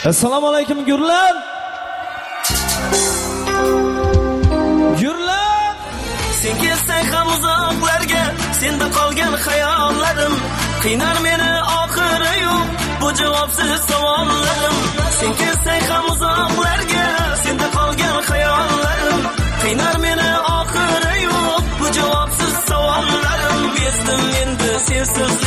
Assalomu alaykum Gurlan. Gurlan. Sen kelsang ham uzoqlarga, senda qolgan xayollarim qiynar meni oxiri yo'q bu javobsiz savollarim. Sen kelsang ham uzoqlarga, senda qolgan xayollarim qiynar meni oxiri yo'q bu javobsiz savollarim. Bezdim endi sensiz